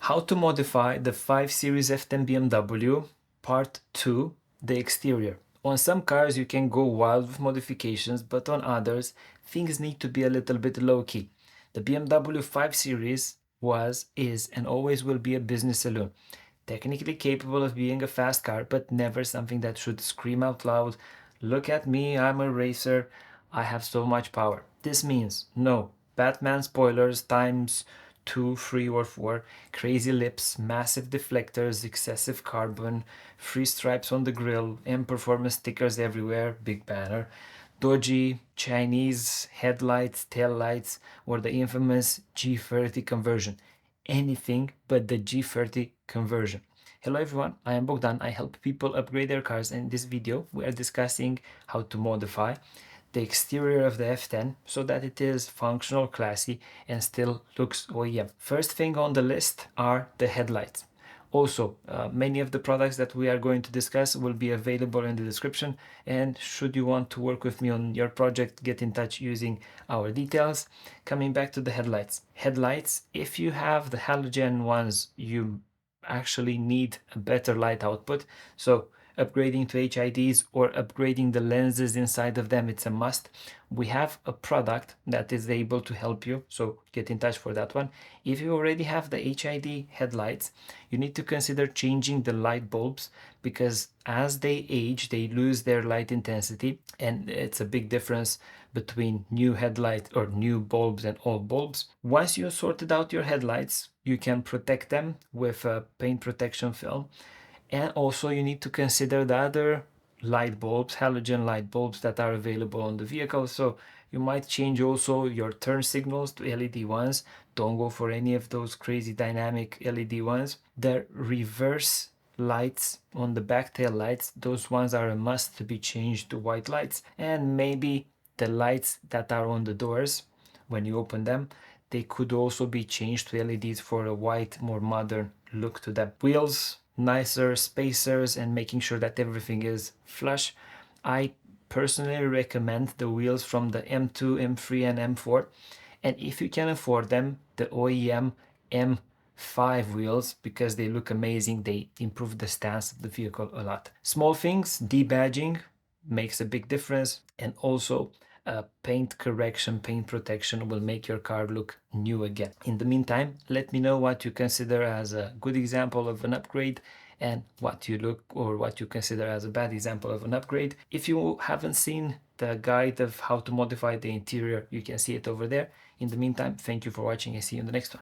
How to modify the 5 Series F10 BMW Part 2, the exterior. On some cars you can go wild with modifications, but on others things need to be a little bit low-key. The BMW 5 Series was, is, and always will be a business saloon. Technically capable of being a fast car, but never something that should scream out loud, "Look at me, I'm a racer, I have so much power." This means no Batman spoilers times 2, 3, or 4, crazy lips, massive deflectors, excessive carbon, free stripes on the grille, and performance stickers everywhere, big banner, dodgy Chinese headlights, tail lights, or the infamous G30 conversion. Anything but the G30 conversion. Hello everyone, I am Bogdan. I help people upgrade their cars, and in this video we are discussing how to modify the exterior of the F10 so that it is functional, classy, and still looks OEM. First thing on the list are the headlights. Also, many of the products that we are going to discuss will be available in the description, and should you want to work with me on your project, get in touch using our details. Coming back to the headlights. Headlights, if you have the halogen ones, you actually need a better light output. So upgrading to HIDs or upgrading the lenses inside of them, it's a must. We have a product that is able to help you, so get in touch for that one. If you already have the HID headlights, you need to consider changing the light bulbs, because as they age they lose their light intensity, and it's a big difference between new headlight or new bulbs and old bulbs. Once you sorted out your headlights, you can protect them with a paint protection film. And also you need to consider the other light bulbs, halogen light bulbs that are available on the vehicle. So you might change also your turn signals to LED ones. Don't go for any of those crazy dynamic LED ones. The reverse lights on the back tail lights, those ones are a must to be changed to white lights. And maybe the lights that are on the doors, when you open them, they could also be changed to LEDs for a white, more modern look to them. Wheels, nicer spacers, and making sure that everything is flush. I personally recommend the wheels from the M2, M3, and M4, and if you can afford them, the OEM M5 wheels, because they look amazing. They improve the stance of the vehicle a lot. Small things, debadging makes a big difference, and also paint correction, paint protection will make your car look new again. In the meantime, let me know what you consider as a good example of an upgrade and what you consider as a bad example of an upgrade. If you haven't seen the guide of how to modify the interior, you can see it over there. In the meantime, thank you for watching and see you in the next one.